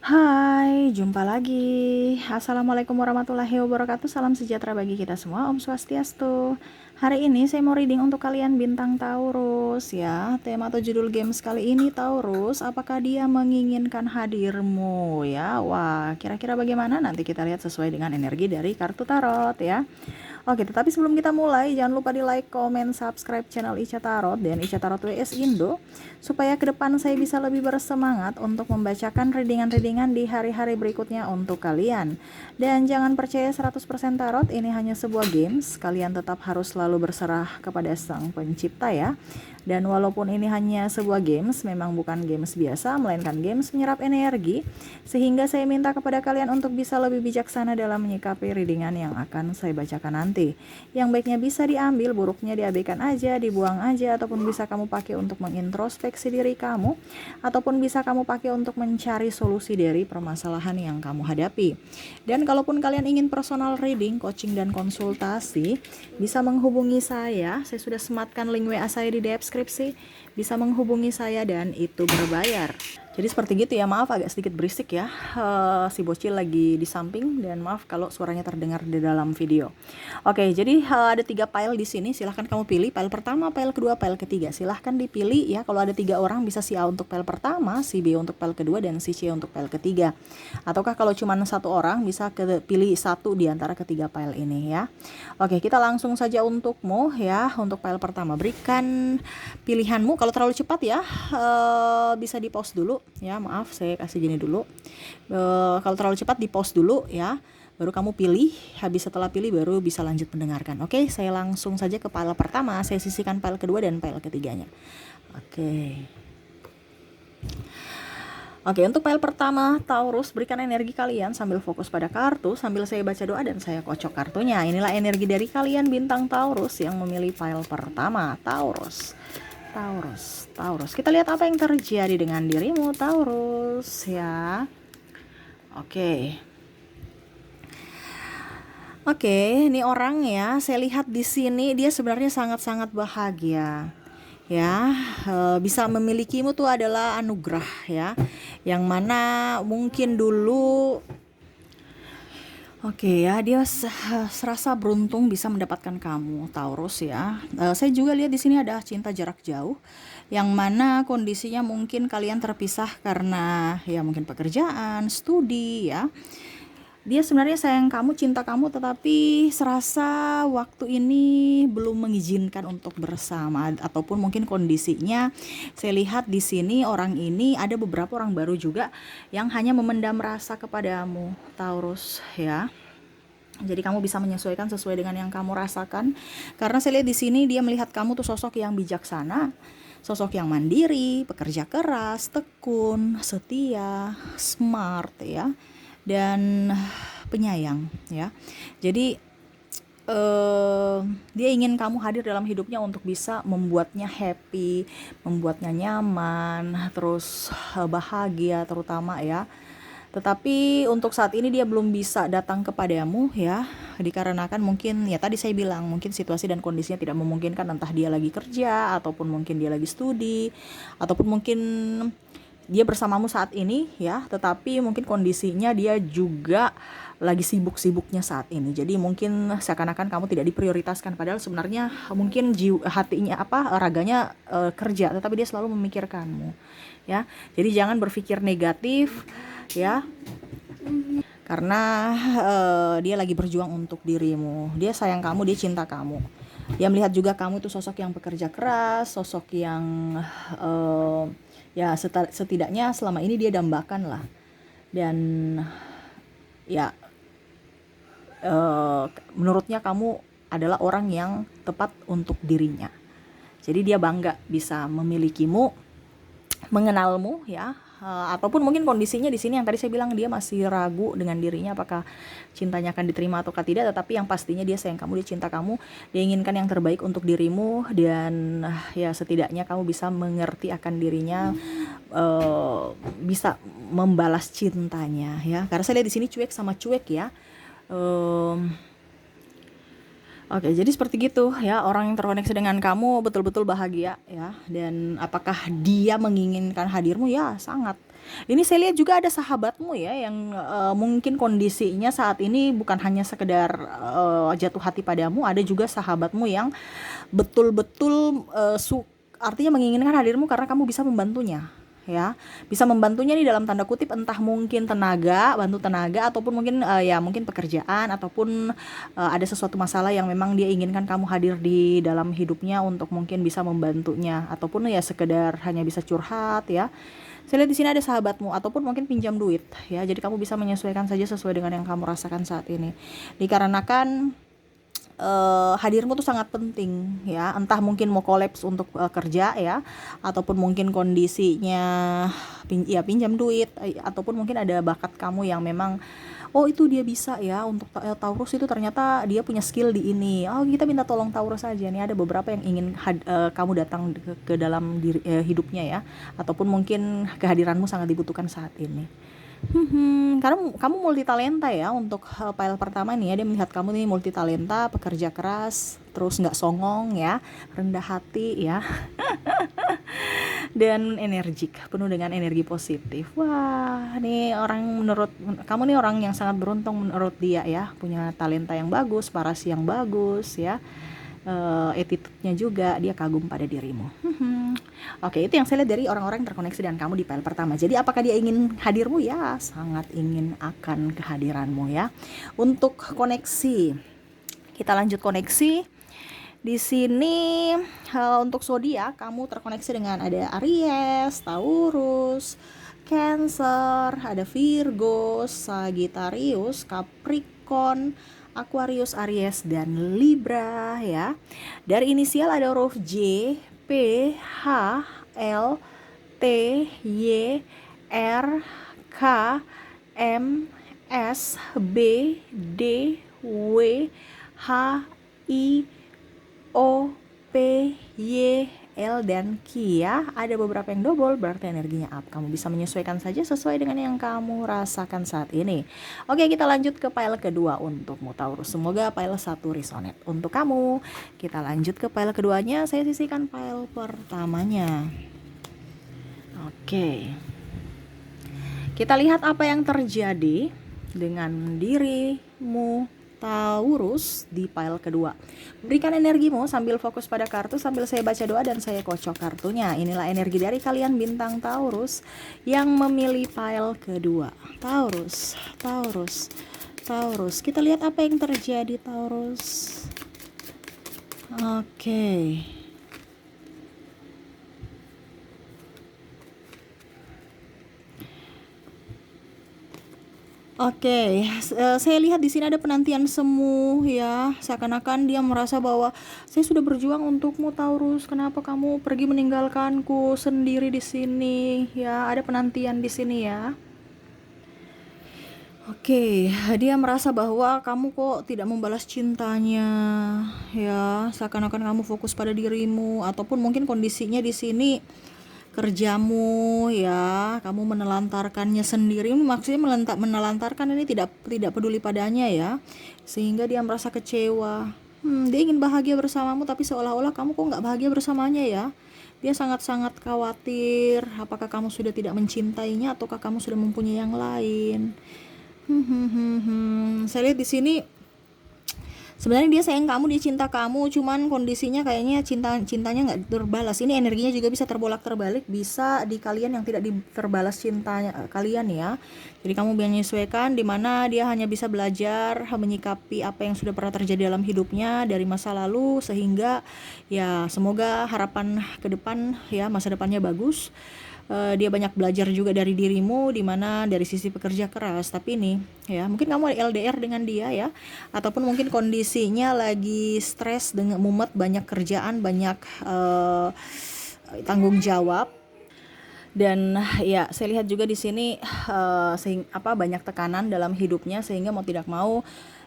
Hai, jumpa lagi. Assalamualaikum warahmatullahi wabarakatuh. Salam sejahtera bagi kita semua. Om Swastiastu. Hari ini saya mau reading untuk kalian bintang Taurus ya. Tema atau judul games kali ini Taurus, apakah dia menginginkan hadirmu ya? Wah, kira-kira bagaimana? Nanti kita lihat sesuai dengan energi dari kartu tarot ya. Oke, tetapi sebelum kita mulai, jangan lupa di like, comment, subscribe channel Ica Tarot dan Ica Tarot WS Indo, supaya ke depan saya bisa lebih bersemangat untuk membacakan readingan-readingan di hari-hari berikutnya untuk kalian. Dan jangan percaya 100% tarot, ini hanya sebuah games, kalian tetap harus selalu berserah kepada Sang Pencipta ya. Dan walaupun ini hanya sebuah games, memang bukan games biasa, melainkan games menyerap energi, sehingga saya minta kepada kalian untuk bisa lebih bijaksana dalam menyikapi readingan yang akan saya bacakan nanti. Yang baiknya bisa diambil, buruknya diabaikan aja, dibuang aja, ataupun bisa kamu pakai untuk mengintrospeksi diri kamu, ataupun bisa kamu pakai untuk mencari solusi dari permasalahan yang kamu hadapi. Dan kalaupun kalian ingin personal reading, coaching, dan konsultasi, bisa menghubungi saya sudah sematkan link WA saya di deskripsi, bisa menghubungi saya dan itu berbayar. Jadi seperti gitu ya, maaf agak sedikit berisik ya, si bocil lagi di samping, dan maaf kalau suaranya terdengar di dalam video. Oke, jadi ada 3 file di sini, silahkan kamu pilih file pertama, file kedua, file ketiga. Silahkan dipilih ya, kalau ada 3 orang bisa si A untuk file pertama, si B untuk file kedua, dan si C untuk file ketiga. Ataukah kalau cuma 1 orang bisa pilih 1 di antara ketiga file ini ya. Oke, kita langsung saja untukmu ya, untuk file pertama. Berikan pilihanmu, kalau terlalu cepat ya bisa di pause dulu ya, maaf saya kasih gini dulu. Kalau terlalu cepat di pause dulu ya, baru kamu pilih, habis setelah pilih baru bisa lanjut mendengarkan. Oke, saya langsung saja ke file pertama, saya sisihkan file kedua dan file ketiganya. Oke, untuk file pertama Taurus, berikan energi kalian sambil fokus pada kartu, sambil saya baca doa dan saya kocok kartunya. Inilah energi dari kalian bintang Taurus yang memilih file pertama, Taurus. Kita lihat apa yang terjadi dengan dirimu, Taurus ya. Oke, ini orang ya, saya lihat di sini dia sebenarnya sangat-sangat bahagia. Ya, bisa memilikimu tuh adalah anugerah ya. Yang mana mungkin dulu ya, dia serasa beruntung bisa mendapatkan kamu, Taurus ya. Saya juga lihat di sini ada cinta jarak jauh, yang mana kondisinya mungkin kalian terpisah karena ya mungkin pekerjaan, studi ya. Dia sebenarnya sayang kamu, cinta kamu, tetapi serasa waktu ini belum mengizinkan untuk bersama, ataupun mungkin kondisinya saya lihat di sini orang ini ada beberapa orang baru juga yang hanya memendam rasa kepadamu, Taurus ya. Jadi kamu bisa menyesuaikan sesuai dengan yang kamu rasakan, karena saya lihat di sini dia melihat kamu tuh sosok yang bijaksana, sosok yang mandiri, pekerja keras, tekun, setia, smart ya, dan penyayang ya. Jadi dia ingin kamu hadir dalam hidupnya untuk bisa membuatnya happy, membuatnya nyaman, terus bahagia terutama ya. Tetapi untuk saat ini dia belum bisa datang kepadamu ya, dikarenakan mungkin ya tadi saya bilang mungkin situasi dan kondisinya tidak memungkinkan, entah dia lagi kerja ataupun mungkin dia lagi studi, ataupun mungkin dia bersamamu saat ini ya, tetapi mungkin kondisinya dia juga lagi sibuk-sibuknya saat ini. Jadi mungkin seakan-akan kamu tidak diprioritaskan, padahal sebenarnya mungkin hatinya raganya kerja, tetapi dia selalu memikirkanmu ya. Jadi jangan berpikir negatif ya, karena dia lagi berjuang untuk dirimu. Dia sayang kamu, dia cinta kamu. Dia melihat juga kamu itu sosok yang pekerja keras, sosok yang ya setidaknya selama ini dia dambakan lah. Dan ya menurutnya kamu adalah orang yang tepat untuk dirinya. Jadi dia bangga bisa memilikimu, mengenalmu ya. Ataupun mungkin kondisinya di sini yang tadi saya bilang dia masih ragu dengan dirinya apakah cintanya akan diterima ataukah tidak, tetapi yang pastinya dia sayang kamu, dia cinta kamu, dia inginkan yang terbaik untuk dirimu, dan ya setidaknya kamu bisa mengerti akan dirinya, bisa membalas cintanya ya. Karena saya lihat di sini cuek sama cuek ya. Oke, jadi seperti gitu ya, orang yang terkoneksi dengan kamu betul-betul bahagia ya. Dan apakah dia menginginkan hadirmu? Ya, sangat. Ini saya lihat juga ada sahabatmu ya yang mungkin kondisinya saat ini bukan hanya sekedar jatuh hati padamu, ada juga sahabatmu yang betul-betul artinya menginginkan hadirmu karena kamu bisa membantunya, ya, bisa membantunya nih dalam tanda kutip, entah mungkin tenaga, bantu tenaga, ataupun mungkin ya mungkin pekerjaan, ataupun ada sesuatu masalah yang memang dia inginkan kamu hadir di dalam hidupnya untuk mungkin bisa membantunya, ataupun ya sekedar hanya bisa curhat ya. Saya lihat di sini ada sahabatmu, ataupun mungkin pinjam duit ya. Jadi kamu bisa menyesuaikan saja sesuai dengan yang kamu rasakan saat ini. Dikarenakan hadirmu tuh sangat penting ya, entah mungkin mau kolaps untuk kerja ya, ataupun mungkin kondisinya pinjam duit, ataupun mungkin ada bakat kamu yang memang oh itu dia bisa ya untuk Taurus itu, ternyata dia punya skill di ini, oh kita minta tolong Taurus saja nih. Ada beberapa yang ingin kamu datang ke dalam hidupnya ya, ataupun mungkin kehadiranmu sangat dibutuhkan saat ini. Karena kamu multi talenta ya untuk file pertama nih ya, dia melihat kamu nih multi talenta, pekerja keras, terus nggak songong ya, rendah hati ya, dan energik, penuh dengan energi positif. Wah, nih orang menurut kamu nih orang yang sangat beruntung menurut dia ya, punya talenta yang bagus, parasi yang bagus ya, attitude-nya juga, dia kagum pada dirimu. Oke, itu yang saya lihat dari orang-orang yang terkoneksi dengan kamu di file pertama. Jadi apakah dia ingin hadirmu? Ya, sangat ingin akan kehadiranmu ya. Untuk koneksi, kita lanjut koneksi. Di sini untuk zodiak kamu terkoneksi dengan ada Aries, Taurus, Cancer, ada Virgo, Sagittarius, Capricorn, Aquarius, Aries, dan Libra ya. Dari inisial ada huruf J, P, H, L, T, Y, R, K, M, S, B, D, W, H, I, O, P, Y, L, dan Q ya. Ada beberapa yang double, berarti energinya up. Kamu bisa menyesuaikan saja sesuai dengan yang kamu rasakan saat ini. Oke, kita lanjut ke file kedua untukmu Taurus. Semoga file 1 resonate untuk kamu. Kita lanjut ke file keduanya. Saya sisihkan file pertamanya. Oke, kita lihat apa yang terjadi dengan dirimu Taurus di file kedua. Berikan energimu sambil fokus pada kartu, sambil saya baca doa dan saya kocok kartunya. Inilah energi dari kalian bintang Taurus yang memilih file kedua. Taurus, Taurus, Taurus. Kita lihat apa yang terjadi Taurus. Oke. Oke, saya lihat di sini ada penantian semu ya. Seakan-akan dia merasa bahwa saya sudah berjuang untukmu Taurus. Kenapa kamu pergi meninggalkanku sendiri di sini? Ya, ada penantian di sini ya. Oke, dia merasa bahwa kamu kok tidak membalas cintanya. Ya, seakan-akan kamu fokus pada dirimu, ataupun mungkin kondisinya di sini kerjamu ya, kamu menelantarkannya sendiri. Maksudnya menelantarkan ini tidak peduli padanya ya, sehingga dia merasa kecewa. Dia ingin bahagia bersamamu, tapi seolah-olah kamu kok nggak bahagia bersamanya ya. Dia sangat-sangat khawatir apakah kamu sudah tidak mencintainya ataukah kamu sudah mempunyai yang lain. Saya lihat di sini sebenarnya dia sayang kamu, dia cinta kamu, cuman kondisinya kayaknya cintanya nggak terbalas. Ini energinya juga bisa terbolak-terbalik, bisa di kalian yang tidak terbalas cintanya kalian ya. Jadi kamu menyesuaikan di mana dia hanya bisa belajar menyikapi apa yang sudah pernah terjadi dalam hidupnya dari masa lalu, sehingga ya semoga harapan ke depan ya, masa depannya bagus. Dia banyak belajar juga dari dirimu, dimana dari sisi pekerja keras. Tapi ini ya, mungkin kamu ada LDR dengan dia ya, ataupun mungkin kondisinya lagi stres dengan mumet, banyak kerjaan, banyak tanggung jawab. Dan ya saya lihat juga di sini banyak tekanan dalam hidupnya, sehingga mau tidak mau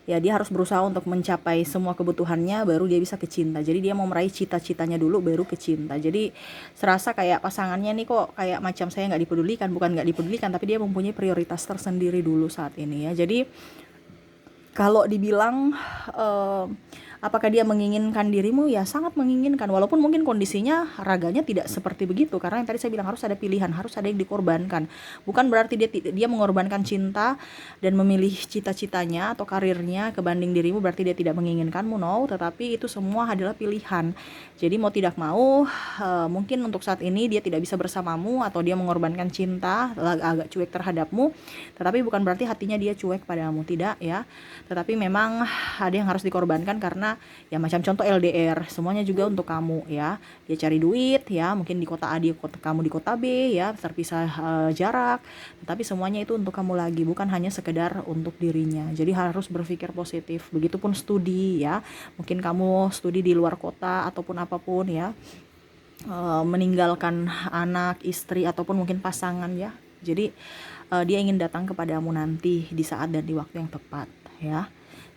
ya dia harus berusaha untuk mencapai semua kebutuhannya baru dia bisa ke cinta. Jadi dia mau meraih cita-citanya dulu baru ke cinta. Jadi serasa kayak pasangannya nih kok kayak macam saya nggak dipedulikan, bukan nggak dipedulikan, tapi dia mempunyai prioritas tersendiri dulu saat ini ya. Jadi kalau dibilang Apakah dia menginginkan dirimu? Ya sangat menginginkan, walaupun mungkin kondisinya raganya tidak seperti begitu, karena yang tadi saya bilang harus ada pilihan, harus ada yang dikorbankan. Bukan berarti dia mengorbankan cinta dan memilih cita-citanya atau karirnya kebanding dirimu berarti dia tidak menginginkanmu, no, tetapi itu semua adalah pilihan. Jadi mau tidak mau, mungkin untuk saat ini dia tidak bisa bersamamu atau dia mengorbankan cinta, agak cuek terhadapmu, tetapi bukan berarti hatinya dia cuek padamu, tidak ya. Tetapi memang ada yang harus dikorbankan karena ya macam contoh LDR, semuanya juga untuk kamu ya. Dia cari duit ya, mungkin di kota A, kamu di kota B ya, terpisah jarak, tetapi semuanya itu untuk kamu lagi, bukan hanya sekedar untuk dirinya. Jadi harus berpikir positif. Begitupun studi ya, mungkin kamu studi di luar kota ataupun apapun ya, meninggalkan anak, istri ataupun mungkin pasangan ya. Jadi dia ingin datang kepadamu nanti di saat dan di waktu yang tepat ya.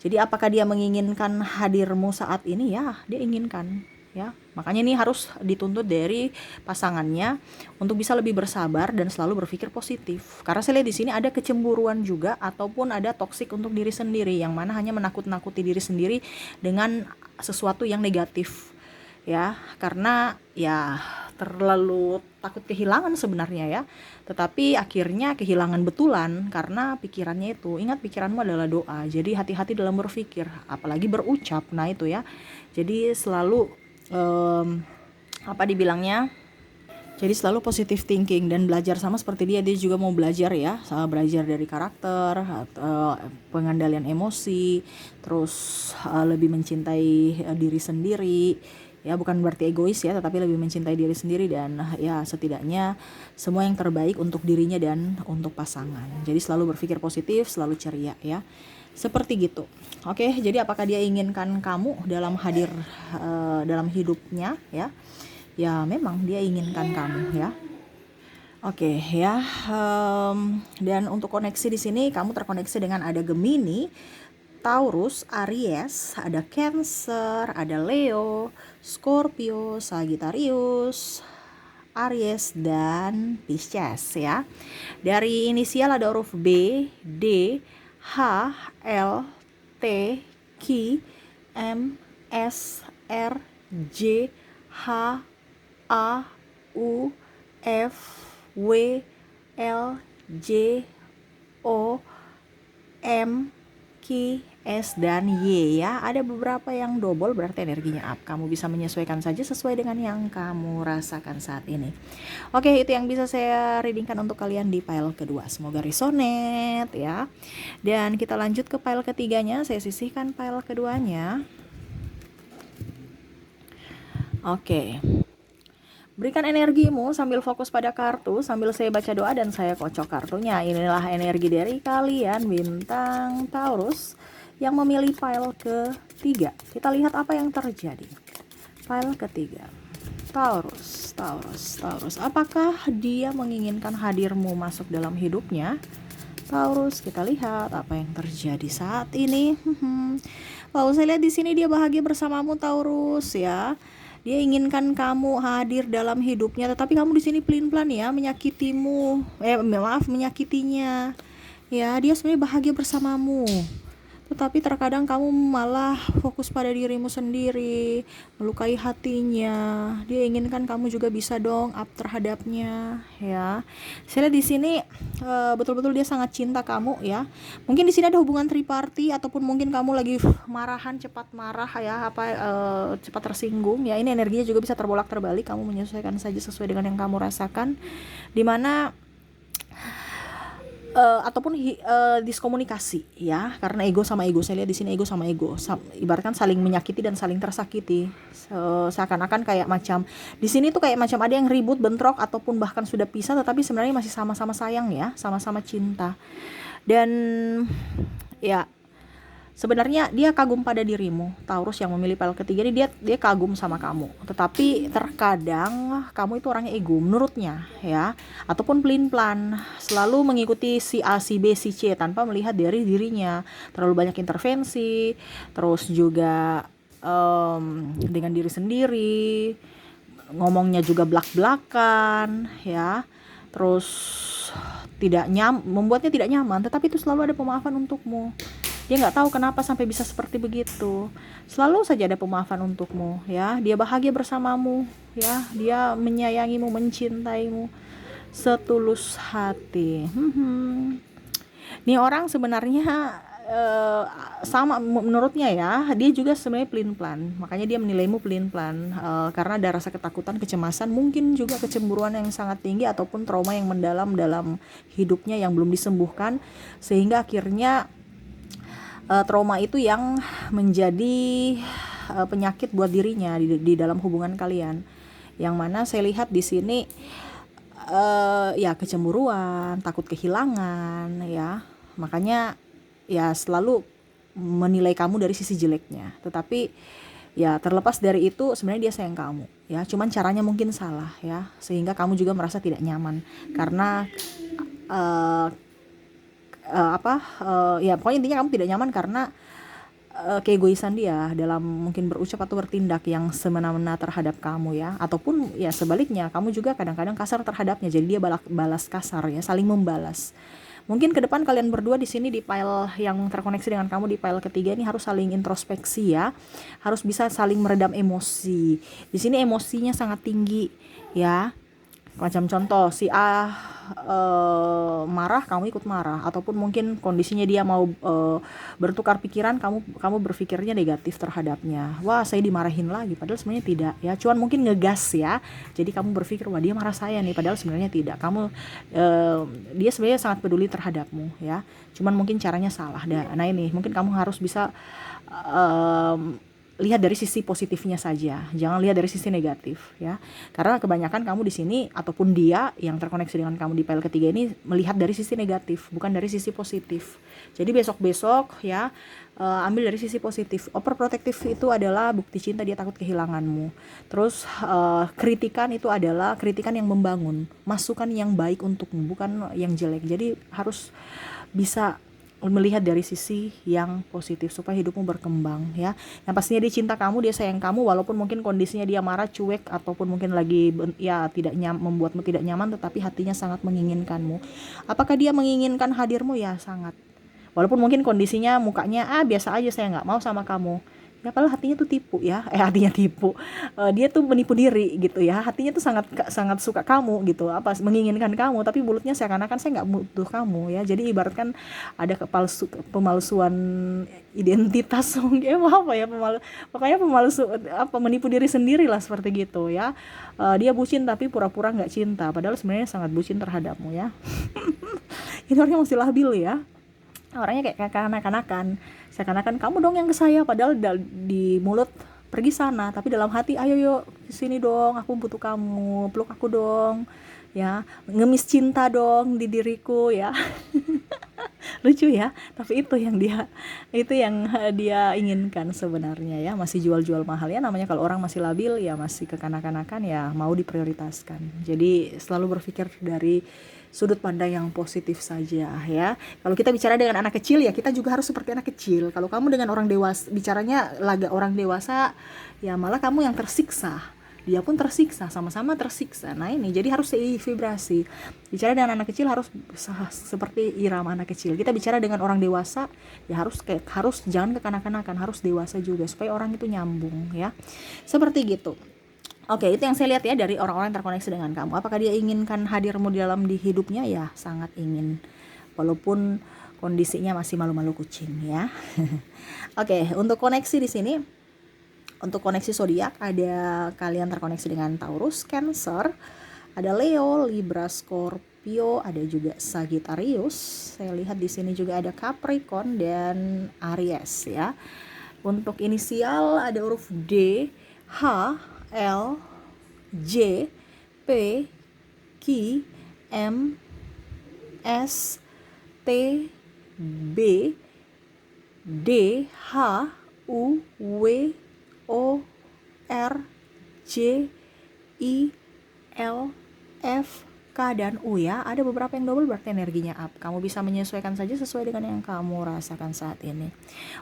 Jadi apakah dia menginginkan hadirmu saat ini? Ya, dia inginkan ya. Makanya ini harus dituntut dari pasangannya untuk bisa lebih bersabar dan selalu berpikir positif. Karena saya lihat di sini ada kecemburuan juga ataupun ada toksik untuk diri sendiri, yang mana hanya menakut-nakuti diri sendiri dengan sesuatu yang negatif ya, karena ya terlalu takut kehilangan sebenarnya ya, tetapi akhirnya kehilangan betulan karena pikirannya itu. Ingat, pikiranmu adalah doa, jadi hati-hati dalam berpikir, apalagi berucap. Nah itu ya, jadi selalu apa dibilangnya, jadi selalu positive thinking dan belajar sama seperti dia juga mau belajar ya, belajar dari karakter, pengendalian emosi, terus lebih mencintai diri sendiri. Ya bukan berarti egois ya, tetapi lebih mencintai diri sendiri dan ya setidaknya semua yang terbaik untuk dirinya dan untuk pasangan. Jadi selalu berpikir positif, selalu ceria ya. Seperti gitu. Oke, jadi apakah dia inginkan kamu dalam dalam hidupnya ya? Ya memang dia inginkan kamu ya. Oke ya, dan untuk koneksi di sini kamu terkoneksi dengan ada Gemini, Taurus, Aries, ada Cancer, ada Leo, Scorpio, Sagittarius, Aries, dan Pisces ya. Dari inisial ada huruf B, D, H, L, T, Q, M, S, R, J, H, A, U, F, W, L, J, O, M, Q, S, dan Y ya. Ada beberapa yang double, berarti energinya up. Kamu bisa menyesuaikan saja sesuai dengan yang kamu rasakan saat ini. Oke, itu yang bisa saya readingkan untuk kalian di pile kedua. Semoga resonate ya. Dan kita lanjut ke pile ketiganya. Saya sisihkan pile keduanya. Oke. Berikan energimu sambil fokus pada kartu, sambil saya baca doa dan saya kocok kartunya. Inilah energi dari kalian bintang Taurus yang memilih pile ketiga. Kita lihat apa yang terjadi. Pile ketiga. Taurus. Apakah dia menginginkan hadirmu masuk dalam hidupnya? Taurus, kita lihat apa yang terjadi saat ini. Wow, saya lihat di sini dia bahagia bersamamu Taurus ya. Dia inginkan kamu hadir dalam hidupnya, tetapi kamu di sini pelin-pelan ya menyakitinya. Ya, dia sebenarnya bahagia bersamamu. Tetapi terkadang kamu malah fokus pada dirimu sendiri, melukai hatinya. Dia inginkan kamu juga bisa dong up terhadapnya, ya. Saya lihat di sini betul-betul dia sangat cinta kamu, ya. Mungkin di sini ada hubungan triparty ataupun mungkin kamu lagi marahan, cepat marah ya, cepat tersinggung, ya. Ini energinya juga bisa terbolak-terbalik. Kamu menyesuaikan saja sesuai dengan yang kamu rasakan. Dimana ataupun diskomunikasi ya, karena ego sama ego. Saya lihat di sini ego sama ego ibaratkan saling menyakiti dan saling tersakiti. Seakan-akan kayak macam di sini tuh kayak macam ada yang ribut, bentrok ataupun bahkan sudah pisah, tetapi sebenarnya masih sama-sama sayang ya, sama-sama cinta. Dan ya sebenarnya dia kagum pada dirimu, Taurus yang memilih pile ketiga ini. Dia kagum sama kamu, tetapi terkadang kamu itu orangnya ego menurutnya ya, ataupun pelin-pelan selalu mengikuti si A, si B, si C tanpa melihat dari dirinya. Terlalu banyak intervensi, terus juga dengan diri sendiri, ngomongnya juga blak-blakan ya, terus membuatnya tidak nyaman, tetapi itu selalu ada pemaafan untukmu. Dia nggak tahu kenapa sampai bisa seperti begitu. Selalu saja ada pemaafan untukmu, ya. Dia bahagia bersamamu, ya. Dia menyayangimu, mencintaimu setulus hati. Nih orang sebenarnya sama menurutnya ya, dia juga sebenarnya pelin-pelan, makanya dia menilaimu pelin-pelan, karena ada rasa ketakutan, kecemasan, mungkin juga kecemburuan yang sangat tinggi ataupun trauma yang mendalam dalam hidupnya yang belum disembuhkan, sehingga akhirnya trauma itu yang menjadi penyakit buat dirinya di dalam hubungan kalian. Yang mana saya lihat di sini ya kecemburuan, takut kehilangan, ya. Makanya ya selalu menilai kamu dari sisi jeleknya. Tetapi ya terlepas dari itu sebenarnya dia sayang kamu, ya. Cuman caranya mungkin salah, ya. Sehingga kamu juga merasa tidak nyaman karena uh, ya pokoknya intinya kamu tidak nyaman karena keegoisan dia dalam mungkin berucap atau bertindak yang semena-mena terhadap kamu, ya. Ataupun ya sebaliknya, kamu juga kadang-kadang kasar terhadapnya, jadi dia balas kasar, ya, saling membalas. Mungkin ke depan kalian berdua di sini di file yang terkoneksi dengan kamu di file ketiga ini harus saling introspeksi, ya. Harus bisa saling meredam emosi. Di sini emosinya sangat tinggi, ya. Macam contoh si A marah, kamu ikut marah, ataupun mungkin kondisinya dia mau bertukar pikiran, kamu berpikirnya negatif terhadapnya. Wah, saya dimarahin lagi, padahal sebenarnya tidak, ya. Cuman mungkin ngegas, ya. Jadi kamu berpikir, wah dia marah saya nih, padahal sebenarnya tidak. Dia sebenarnya sangat peduli terhadapmu, ya. Cuman mungkin caranya salah. Nah ini mungkin kamu harus bisa lihat dari sisi positifnya saja, jangan lihat dari sisi negatif, ya. Karena kebanyakan kamu di sini ataupun dia yang terkoneksi dengan kamu di file ketiga ini melihat dari sisi negatif, bukan dari sisi positif. Jadi besok-besok, ya, ambil dari sisi positif. Overprotective itu adalah bukti cinta, dia takut kehilanganmu. Terus kritikan itu adalah kritikan yang membangun, masukan yang baik untukmu, bukan yang jelek. Jadi harus bisa melihat dari sisi yang positif supaya hidupmu berkembang, ya. Yang pastinya dia cinta kamu, dia sayang kamu, walaupun mungkin kondisinya dia marah, cuek, ataupun mungkin lagi ya membuatmu tidak nyaman, tetapi hatinya sangat menginginkanmu. Apakah dia menginginkan hadirmu? Ya sangat. Walaupun mungkin kondisinya mukanya biasa aja, saya nggak mau sama kamu. Ya padahal hatinya tuh tipu, ya. Hatinya tipu. Dia tuh menipu diri gitu, ya. Hatinya tuh sangat sangat suka kamu gitu, menginginkan kamu, tapi mulutnya seakan-akan saya nggak butuh kamu, ya. Jadi ibaratkan ada pemalsuan identitas mungkin apa ya, pokoknya menipu diri sendiri lah seperti gitu, ya. Dia bucin tapi pura-pura nggak cinta, padahal sebenarnya sangat bucin terhadapmu, ya. Ini orangnya masih labil, ya. Orangnya kayak kanak-kanakan, seakan-akan kamu dong yang ke saya, padahal di mulut pergi sana, tapi dalam hati ayo yuk sini dong, aku butuh kamu, peluk aku dong, ya, ngemis cinta dong di diriku, ya. Lucu, ya, tapi itu yang dia inginkan sebenarnya, ya. Masih jual-jual mahal, ya. Namanya kalau orang masih labil, ya masih kekanak-kanakan, ya mau diprioritaskan. Jadi selalu berpikir dari sudut pandang yang positif saja, ya. Kalau kita bicara dengan anak kecil, ya kita juga harus seperti anak kecil. Kalau kamu dengan orang dewasa, bicaranya laga orang dewasa, ya malah kamu yang tersiksa, dia pun tersiksa, sama-sama tersiksa. Nah ini jadi harus vibrasi. Bicara dengan anak kecil harus seperti irama anak kecil. Kita bicara dengan orang dewasa, ya harus jangan kekanak-kanakan, harus dewasa juga supaya orang itu nyambung, ya. Seperti gitu. Oke, itu yang saya lihat, ya, dari orang-orang yang terkoneksi dengan kamu. Apakah dia inginkan hadirmu di hidupnya? Ya, sangat ingin. Walaupun kondisinya masih malu-malu kucing, ya. Oke, untuk koneksi di sini, untuk koneksi zodiak ada kalian terkoneksi dengan Taurus, Cancer, ada Leo, Libra, Scorpio, ada juga Sagittarius. Saya lihat di sini juga ada Capricorn dan Aries, ya. Untuk inisial ada huruf D, H, L, J, P, Q, M, S, T, B, D, H, U, W, O, R, J, I, L, F, K dan U ya. Ada beberapa yang double berarti energinya up. Kamu bisa menyesuaikan saja sesuai dengan yang kamu rasakan saat ini.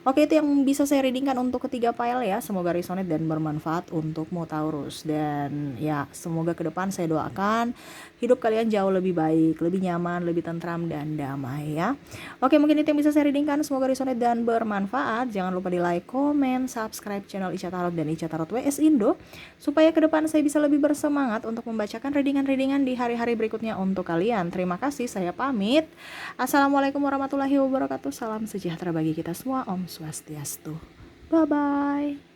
Oke, itu yang bisa saya readingkan untuk ketiga file ya. Semoga resonate dan bermanfaat untukmu Taurus. Dan ya, semoga ke depan saya doakan hidup kalian jauh lebih baik, lebih nyaman, lebih tentram dan damai ya. Oke, mungkin itu yang bisa saya readingkan. Semoga resonate dan bermanfaat. Jangan lupa di like, komen, subscribe channel Ica Tarot dan Ica Tarot WS Indo, supaya ke depan saya bisa lebih bersemangat untuk membacakan readingan-readingan di hari-hari berikutnya untuk kalian. Terima kasih, saya pamit. Assalamualaikum warahmatullahi wabarakatuh. Salam sejahtera bagi kita semua. Om Swastiastu. Bye-bye.